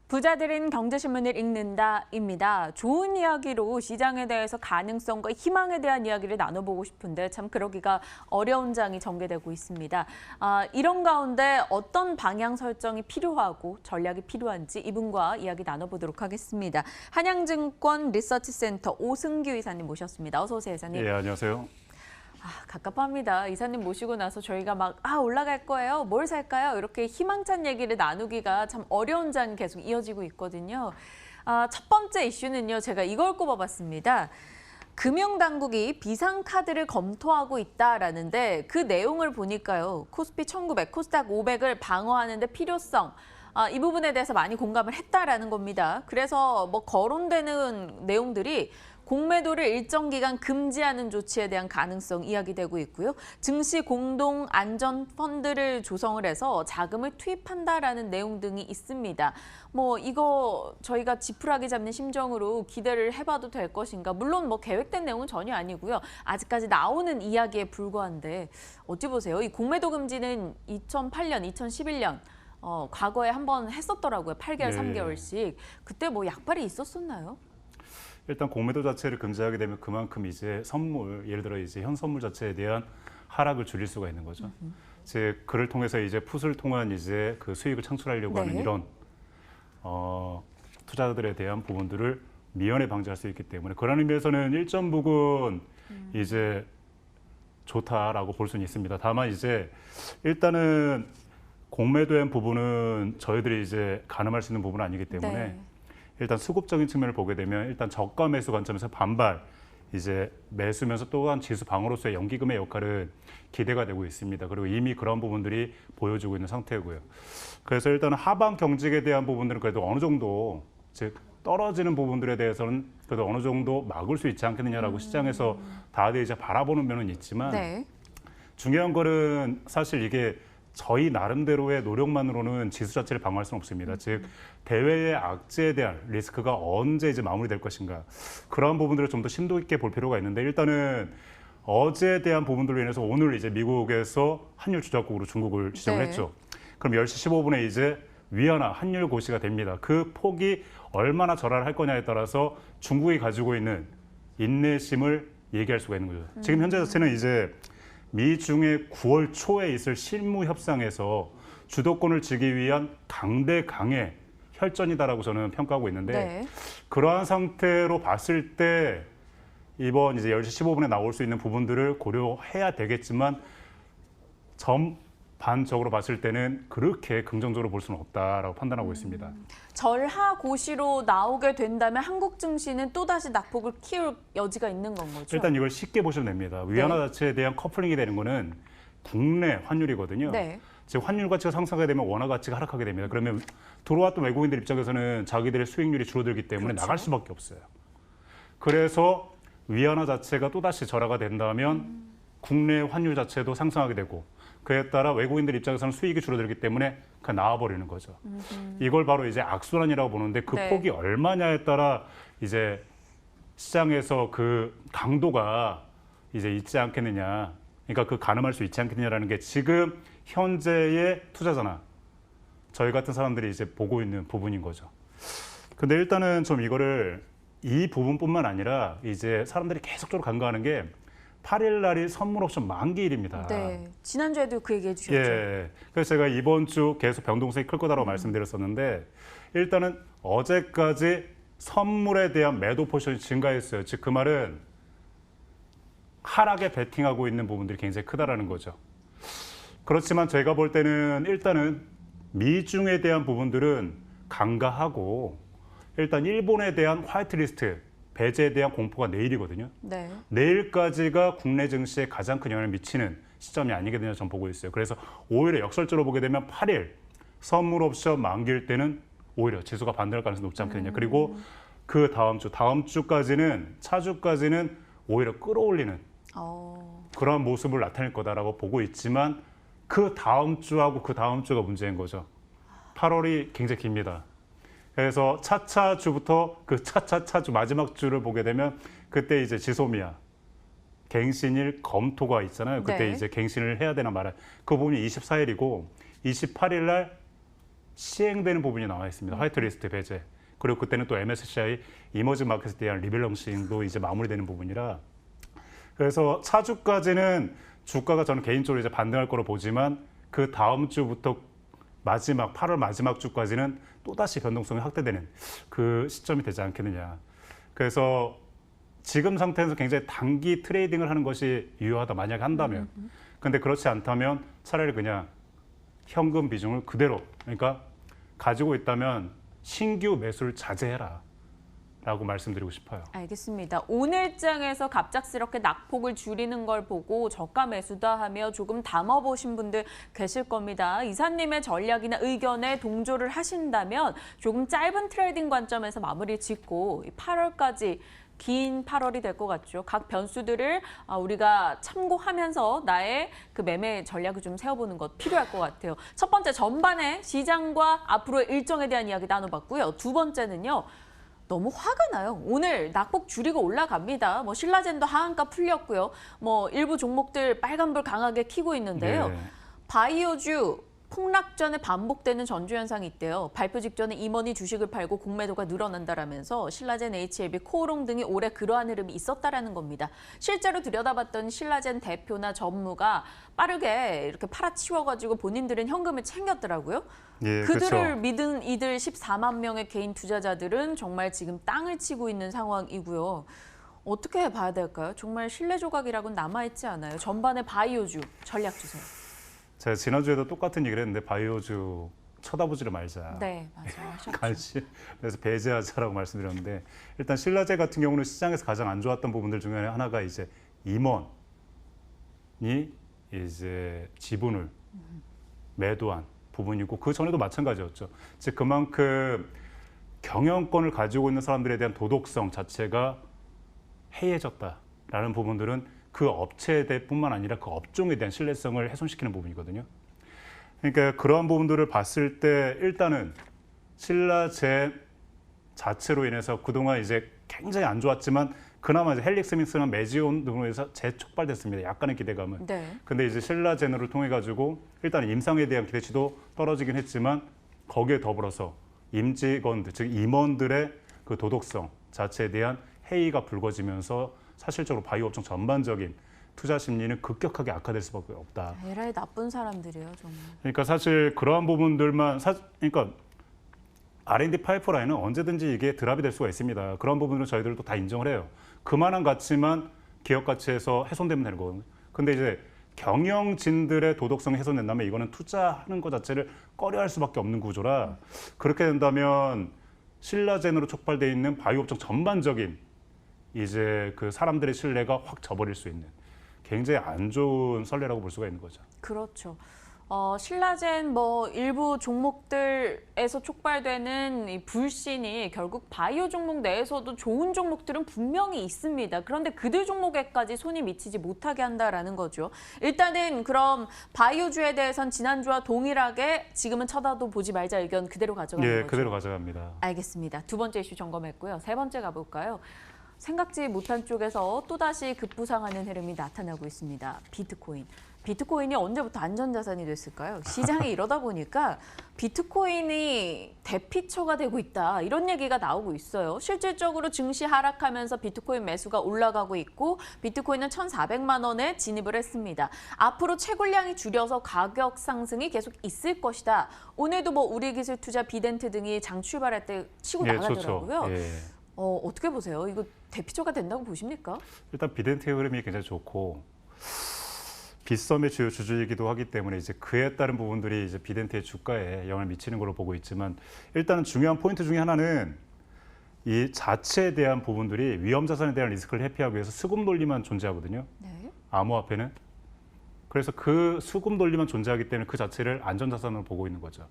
부자들은 경제신문을 읽는다입니다. 좋은 이야기로 시장에 대해서 가능성과 희망에 대한 이야기를 나눠보고 싶은데 참 그러기가 어려운 장이 전개되고 있습니다. 이런 가운데 어떤 방향 설정이 필요하고 전략이 필요한지 이분과 이야기 나눠보도록 하겠습니다. 한양증권 리서치센터 오승규 이사님 모셨습니다. 어서 오세요, 이사님. 예, 안녕하세요. 갑갑합니다. 이사님 모시고 나서 저희가 올라갈 거예요. 뭘 살까요? 이렇게 희망찬 얘기를 나누기가 참 어려운 장이 계속 이어지고 있거든요. 첫 번째 이슈는요. 제가 이걸 꼽아봤습니다. 금융당국이 비상카드를 검토하고 있다라는데 그 내용을 보니까요. 코스피 1900, 코스닥 500을 방어하는 데 필요성. 이 부분에 대해서 많이 공감을 했다라는 겁니다. 그래서 거론되는 내용들이 공매도를 일정 기간 금지하는 조치에 대한 가능성 이야기되고 있고요. 증시 공동 안전 펀드를 조성을 해서 자금을 투입한다라는 내용 등이 있습니다. 이거 저희가 지푸라기 잡는 심정으로 기대를 해봐도 될 것인가? 물론 계획된 내용은 전혀 아니고요. 아직까지 나오는 이야기에 불과한데 어찌 보세요? 이 공매도 금지는 2008년, 2011년 과거에 한번 했었더라고요. 8개월, 3개월씩. 그때 약발이 있었었나요? 일단 공매도 자체를 금지하게 되면 그만큼 이제 선물, 예를 들어 이제 현 선물 자체에 대한 하락을 줄일 수가 있는 거죠. 즉 그를 통해서 이제 풋을 통한 이제 그 수익을 창출하려고 하는 이런 투자자들에 대한 부분들을 미연에 방지할 수 있기 때문에 그런 의미에서는 일정 부분 이제 좋다라고 볼 수는 있습니다. 다만 이제 일단은 공매도의 부분은 저희들이 이제 가늠할 수 있는 부분은 아니기 때문에 일단 수급적인 측면을 보게 되면 일단 저가 매수 관점에서 반발 이제 매수면서 또한 지수 방어로서의 연기금의 역할은 기대가 되고 있습니다. 그리고 이미 그런 부분들이 보여주고 있는 상태고요. 그래서 일단은 하방 경직에 대한 부분들은 그래도 어느 정도 즉 떨어지는 부분들에 대해서는 그래도 어느 정도 막을 수 있지 않겠느냐라고 시장에서 다들 이제 바라보는 면은 있지만 중요한 거는 사실 이게 저희 나름대로의 노력만으로는 지수 자체를 방어할 수는 없습니다. 즉 대외의 악재에 대한 리스크가 언제 이제 마무리될 것인가 그런 부분들을 좀 더 심도 있게 볼 필요가 있는데 일단은 어제에 대한 부분들로 인해서 오늘 이제 미국에서 환율 조작국으로 중국을 지정을 했죠. 그럼 10시 15분에 이제 위안화 환율 고시가 됩니다. 그 폭이 얼마나 절하할 거냐에 따라서 중국이 가지고 있는 인내심을 얘기할 수가 있는 거죠. 지금 현재 자체는 이제 미중의 9월 초에 있을 실무 협상에서 주도권을 쥐기 위한 강대강의 혈전이다라고 저는 평가하고 있는데 그러한 상태로 봤을 때 이번 이제 10시 15분에 나올 수 있는 부분들을 고려해야 되겠지만 전반적으로 봤을 때는 그렇게 긍정적으로 볼 수는 없다라고 판단하고 있습니다. 절하 고시로 나오게 된다면 한국 증시는 또다시 낙폭을 키울 여지가 있는 건 거죠? 일단 이걸 쉽게 보시면 됩니다. 위안화 자체에 대한 커플링이 되는 거는 국내 환율이거든요. 즉 환율 가치가 상승하게 되면 원화 가치가 하락하게 됩니다. 그러면 들어왔던 외국인들 입장에서는 자기들의 수익률이 줄어들기 때문에 나갈 수밖에 없어요. 그래서 위안화 자체가 또다시 절하가 된다면 국내 환율 자체도 상승하게 되고 그에 따라 외국인들 입장에서는 수익이 줄어들기 때문에 그냥 나와버리는 거죠. 이걸 바로 이제 악순환이라고 보는데 그 폭이 얼마냐에 따라 이제 시장에서 그 강도가 이제 있지 않겠느냐. 그러니까 그 가늠할 수 있지 않겠느냐라는 게 지금 현재의 투자자나 저희 같은 사람들이 이제 보고 있는 부분인 거죠. 근데 일단은 좀 이거를 이 부분뿐만 아니라 이제 사람들이 계속적으로 간과하는 게 8일 날이 선물 옵션 만기일입니다. 지난주에도 그 얘기해 주셨죠. 그래서 제가 이번 주 계속 변동성이 클 거다라고 말씀드렸었는데 일단은 어제까지 선물에 대한 매도 포지션이 증가했어요. 즉 그 말은 하락에 베팅하고 있는 부분들이 굉장히 크다라는 거죠. 그렇지만 제가 볼 때는 일단은 미중에 대한 부분들은 간과하고 일단 일본에 대한 화이트리스트 배제에 대한 공포가 내일이거든요. 내일까지가 국내 증시에 가장 큰 영향을 미치는 시점이 아니겠느냐 저는 보고 있어요. 그래서 오히려 역설적으로 보게 되면 8일 선물 옵션 만기일 때는 오히려 지수가 반등할 가능성이 높지 않겠느냐. 그리고 그 다음 주까지는 차주까지는 오히려 끌어올리는 그런 모습을 나타낼 거다라고 보고 있지만 그 다음 주하고 그 다음 주가 문제인 거죠. 8월이 굉장히 깁니다. 그래서 차차 주부터 그 차차차 주 마지막 주를 보게 되면 그때 이제 지소미아 갱신일 검토가 있잖아요. 그때 이제 갱신을 해야 되나 말아야. 그 부분이 24일이고 28일 날 시행되는 부분이 나와 있습니다. 화이트리스트 배제. 그리고 그때는 또 MSCI 이머징 마켓에 대한 리밸런싱도 이제 마무리되는 부분이라 그래서 차주까지는 주가가 저는 개인적으로 이제 반등할 거로 보지만 그 다음 주부터 마지막 8월 마지막 주까지는 또다시 변동성이 확대되는 그 시점이 되지 않겠느냐. 그래서 지금 상태에서 굉장히 단기 트레이딩을 하는 것이 유효하다 만약에 한다면 근데 그렇지 않다면 차라리 그냥 현금 비중을 그대로 그러니까 가지고 있다면 신규 매수를 자제해라 라고 말씀드리고 싶어요. 알겠습니다. 오늘장에서 갑작스럽게 낙폭을 줄이는 걸 보고 저가 매수다 하며 조금 담아보신 분들 계실 겁니다. 이사님의 전략이나 의견에 동조를 하신다면 조금 짧은 트레이딩 관점에서 마무리 짓고 8월까지 긴 8월이 될 것 같죠. 각 변수들을 우리가 참고하면서 나의 그 매매 전략을 좀 세워보는 것 필요할 것 같아요. 첫 번째 전반의 시장과 앞으로의 일정에 대한 이야기 나눠봤고요. 두 번째는요. 너무 화가 나요. 오늘 낙폭 줄이고 올라갑니다. 뭐 신라젠도 하한가 풀렸고요. 뭐 일부 종목들 빨간불 강하게 켜고 있는데요. 네. 바이오주 폭락전에 반복되는 전주 현상이 있대요. 발표 직전에 임원이 주식을 팔고 공매도가 늘어난다라면서 신라젠, HLB, 코오롱 등이 올해 그러한 흐름이 있었다라는 겁니다. 실제로 들여다봤던 신라젠 대표나 전무가 빠르게 이렇게 팔아치워가지고 본인들은 현금을 챙겼더라고요. 예, 그들을 그렇죠. 믿은 이들 14만 명의 개인 투자자들은 정말 지금 땅을 치고 있는 상황이고요. 어떻게 봐야 될까요? 정말 신뢰 조각이라고는 남아있지 않아요. 전반의 바이오주 전략 주세요. 제가 지난주에도 똑같은 얘기를 했는데 바이오주 쳐다보지를 말자. 네, 맞아요. 하셨죠. 간시 그래서 배제하자라고 말씀드렸는데 일단 신라제 같은 경우는 시장에서 가장 안 좋았던 부분들 중에 하나가 이제 임원이 이제 지분을 매도한 부분이고 그 전에도 마찬가지였죠. 즉 그만큼 경영권을 가지고 있는 사람들에 대한 도덕성 자체가 해이해졌다라는 부분들은 그 업체뿐만 아니라 그 업종에 대한 신뢰성을 훼손시키는 부분이거든요. 그러니까 그러한 부분들을 봤을 때 일단은 신라제 자체로 인해서 그동안 이제 굉장히 안 좋았지만 그나마 이제 헬릭스민스나 매지온 등으로 해서 재촉발됐습니다. 약간의 기대감은. 네. 근데 이제 신라제너를 통해 가지고 일단 임상에 대한 기대치도 떨어지긴 했지만 거기에 더불어서 임직원들 즉 임원들의 그 도덕성 자체에 대한 해이가 불거지면서 사실적으로 바이오 업종 전반적인 투자 심리는 급격하게 악화될 수밖에 없다. 에라이 나쁜 사람들이에요, 정말. 그러니까 사실 그러한 부분들만 그러니까 R&D 파이프라인은 언제든지 이게 드랍이 될 수가 있습니다. 그런 부분은 저희들도 다 인정을 해요. 그만한 가치만 기업 가치에서 훼손되면 되는 거거든요. 근데 이제 경영진들의 도덕성이 훼손된다면 이거는 투자하는 것 자체를 꺼려할 수밖에 없는 구조라 그렇게 된다면 신라젠으로 촉발돼 있는 바이오 업종 전반적인 이제 그 사람들의 신뢰가 확 져버릴 수 있는 굉장히 안 좋은 선례라고 볼 수가 있는 거죠. 그렇죠. 신라젠 뭐 일부 종목들에서 촉발되는 이 불신이 결국 바이오 종목 내에서도 좋은 종목들은 분명히 있습니다. 그런데 그들 종목에까지 손이 미치지 못하게 한다라는 거죠. 일단은 그럼 바이오주에 대해선 지난주와 동일하게 지금은 쳐다도 보지 말자 의견 그대로 가져가는 거죠. 그대로 가져갑니다. 알겠습니다. 두 번째 이슈 점검했고요. 세 번째 가볼까요? 생각지 못한 쪽에서 또다시 급부상하는 흐름이 나타나고 있습니다. 비트코인. 비트코인이 언제부터 안전자산이 됐을까요? 시장이 이러다 보니까 비트코인이 대피처가 되고 있다. 이런 얘기가 나오고 있어요. 실질적으로 증시 하락하면서 비트코인 매수가 올라가고 있고 비트코인은 1,400만 원에 진입을 했습니다. 앞으로 채굴량이 줄여서 가격 상승이 계속 있을 것이다. 오늘도 뭐 우리기술투자 비덴트 등이 장 출발할 때 치고 나가더라고요. 좋죠. 어떻게 보세요? 이거 대피처가 된다고 보십니까? 일단 비덴트의 흐름이 굉장히 좋고 빗썸의 주요 주주이기도 하기 때문에 이제 그에 따른 부분들이 이제 비덴트의 주가에 영향을 미치는 걸로 보고 있지만 일단은 중요한 포인트 중에 하나는 이 자체에 대한 부분들이 위험 자산에 대한 리스크를 회피하기 위해서 수급 논리만 존재하거든요. 네. 암호화폐는. 그래서 그 수급 논리만 존재하기 때문에 그 자체를 안전자산으로 보고 있는 거죠.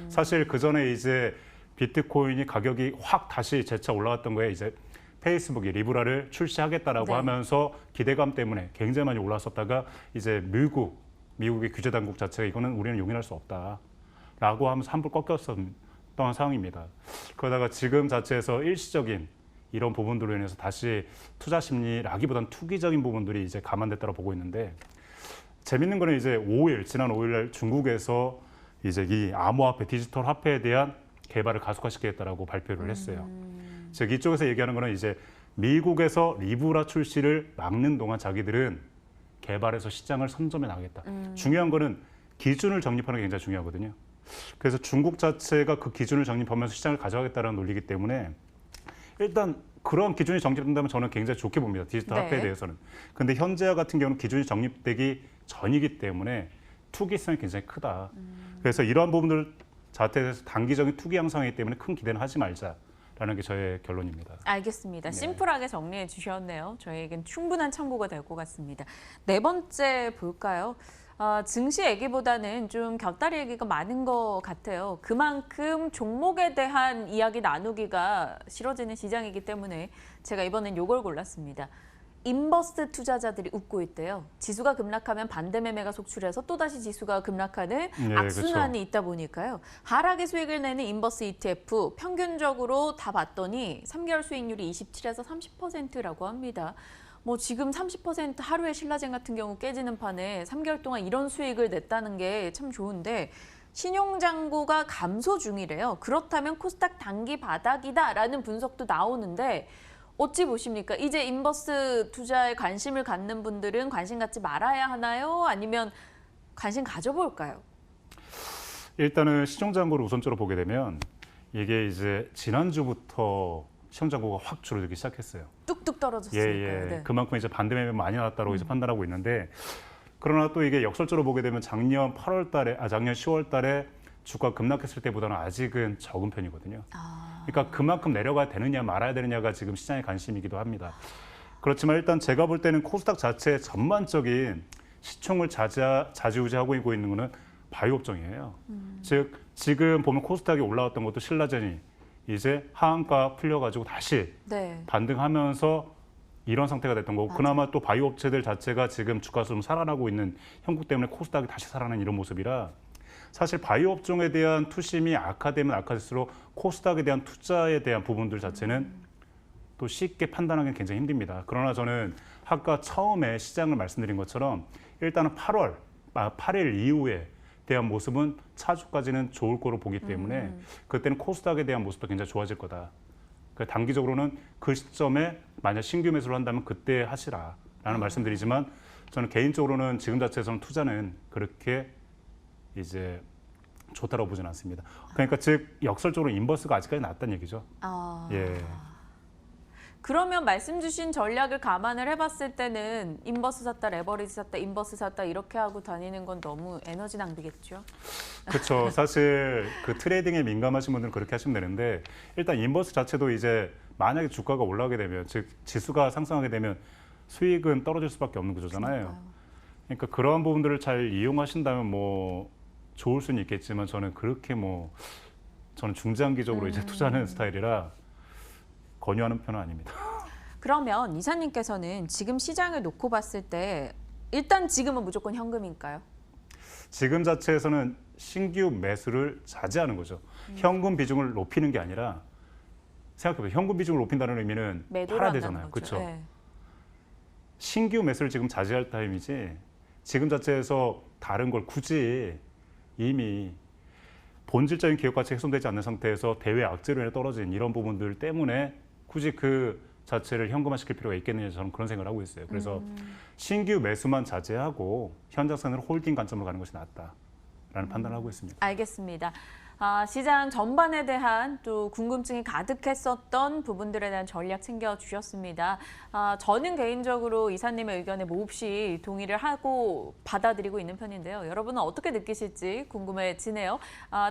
사실 그 전에 이제 비트코인이 가격이 확 다시 재차 올라왔던 거에 이제 페이스북이 리브라를 출시하겠다라고 네. 하면서 기대감 때문에 굉장히 많이 올랐었다가 이제 미국의 규제 당국 자체가 이거는 우리는 용인할 수 없다라고 하면서 한불 꺾였었던 상황입니다. 그러다가 지금 자체에서 일시적인 이런 부분들로 인해서 다시 투자 심리라기보단 투기적인 부분들이 이제 감안됐다고 보고 있는데 재밌는 거는 이제 지난 5일 날 중국에서 이제 이 암호화폐, 디지털 화폐에 대한 개발을 가속화시키겠다라고 발표를 했어요. 즉 이쪽에서 얘기하는 거는 이제 미국에서 리브라 출시를 막는 동안 자기들은 개발해서 시장을 선점해 나가겠다. 중요한 거는 기준을 정립하는 게 굉장히 중요하거든요. 그래서 중국 자체가 그 기준을 정립하면서 시장을 가져가겠다는 논리이기 때문에 일단 그런 기준이 정립된다면 저는 굉장히 좋게 봅니다. 디지털 네. 화폐에 대해서는. 근데 현재와 같은 경우는 기준이 정립되기 전이기 때문에 투기성이 굉장히 크다. 그래서 이러한 부분들 자체에 대해서 단기적인 투기 양상이기 때문에 큰 기대는 하지 말자라는 게 저의 결론입니다. 알겠습니다. 네. 심플하게 정리해 주셨네요. 저희에겐 충분한 참고가 될 것 같습니다. 네 번째 볼까요? 증시 얘기보다는 좀 곁다리 얘기가 많은 것 같아요. 그만큼 종목에 대한 이야기 나누기가 싫어지는 시장이기 때문에 제가 이번엔 요걸 골랐습니다. 인버스 투자자들이 웃고 있대요. 지수가 급락하면 반대 매매가 속출해서 또다시 지수가 급락하는 네, 악순환이 있다 보니까요. 하락의 수익을 내는 인버스 ETF 평균적으로 다 봤더니 3개월 수익률이 27에서 30%라고 합니다. 뭐 지금 30% 하루에 신라젠 같은 경우 깨지는 판에 3개월 동안 이런 수익을 냈다는 게 참 좋은데 신용잔고가 감소 중이래요. 그렇다면 코스닥 단기 바닥이다라는 분석도 나오는데 어찌 보십니까? 이제 인버스 투자에 관심을 갖는 분들은 관심 갖지 말아야 하나요? 아니면 관심 가져볼까요? 일단은 시종잔고를 우선적으로 보게 되면 이게 이제 지난주부터 시종잔고가 확 줄어들기 시작했어요. 뚝뚝 떨어졌으니까요. 예. 네. 그만큼 이제 반대 매매 많이 나왔다고 이제 판단하고 있는데 그러나 또 이게 역설적으로 보게 되면 작년 10월 달에 주가 급락했을 때보다는 아직은 적은 편이거든요. 그러니까 그만큼 내려가야 되느냐 말아야 되느냐가 지금 시장의 관심이기도 합니다. 그렇지만 일단 제가 볼 때는 코스닥 자체의 전반적인 시총을 좌지우지하고 있는 거는 바이오 업종이에요. 즉 지금 보면 코스닥이 올라왔던 것도 신라젠이 이제 하한가 풀려가지고 다시 네. 반등하면서 이런 상태가 됐던 거고 그나마 또 바이오 업체들 자체가 지금 주가가 좀 살아나고 있는 형국 때문에 코스닥이 다시 살아나는 이런 모습이라 사실 바이오 업종에 대한 투심이 악화되면 악화될수록 코스닥에 대한 투자에 대한 부분들 자체는 또 쉽게 판단하기는 굉장히 힘듭니다. 그러나 저는 아까 처음에 시장을 말씀드린 것처럼 일단은 8일 이후에 대한 모습은 차주까지는 좋을 거로 보기 때문에 그때는 코스닥에 대한 모습도 굉장히 좋아질 거다. 그러니까 단기적으로는 그 시점에 만약 신규 매수를 한다면 그때 하시라라는 말씀드리지만 저는 개인적으로는 지금 자체에서는 투자는 그렇게 이제 좋다고 보지는 않습니다. 그러니까 즉 역설적으로 인버스가 아직까지 낮다는 얘기죠. 예. 그러면 말씀 주신 전략을 감안을 해봤을 때는 인버스 샀다, 레버리지 샀다, 인버스 샀다 이렇게 하고 다니는 건 너무 에너지 낭비겠죠? 그렇죠. 사실 그 트레이딩에 민감하신 분들은 그렇게 하시면 되는데 일단 인버스 자체도 이제 만약에 주가가 올라가게 되면 즉 지수가 상승하게 되면 수익은 떨어질 수밖에 없는 구조잖아요. 그러니까 그러한 부분들을 잘 이용하신다면 뭐 좋을 수는 있겠지만 저는 그렇게 뭐 저는 중장기적으로 이제 투자하는 스타일이라 권유하는 편은 아닙니다. 그러면 이사님께서는 지금 시장을 놓고 봤을 때 일단 지금은 무조건 현금일까요? 지금 자체에서는 신규 매수를 자제하는 거죠. 현금 비중을 높이는 게 아니라 생각해보세요. 현금 비중을 높인다는 의미는 팔아야 되잖아요. 그렇죠. 네. 신규 매수를 지금 자제할 타임이지 지금 자체에서 다른 걸 굳이 이미 본질적인 기업 가치가 훼손되지 않는 상태에서 대외 악재로 인해 떨어진 이런 부분들 때문에 굳이 그 자체를 현금화시킬 필요가 있겠느냐 저는 그런 생각을 하고 있어요. 그래서 신규 매수만 자제하고 현장성으로 홀딩 관점으로 가는 것이 낫다라는 판단을 하고 있습니다. 알겠습니다. 시장 전반에 대한 또 궁금증이 가득했었던 부분들에 대한 전략 챙겨주셨습니다. 저는 개인적으로 이사님의 의견에 몹시 동의를 하고 받아들이고 있는 편인데요. 여러분은 어떻게 느끼실지 궁금해지네요.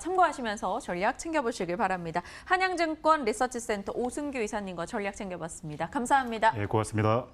참고하시면서 전략 챙겨보시길 바랍니다. 한양증권 리서치센터 오승규 이사님과 전략 챙겨봤습니다. 감사합니다. 네, 고맙습니다.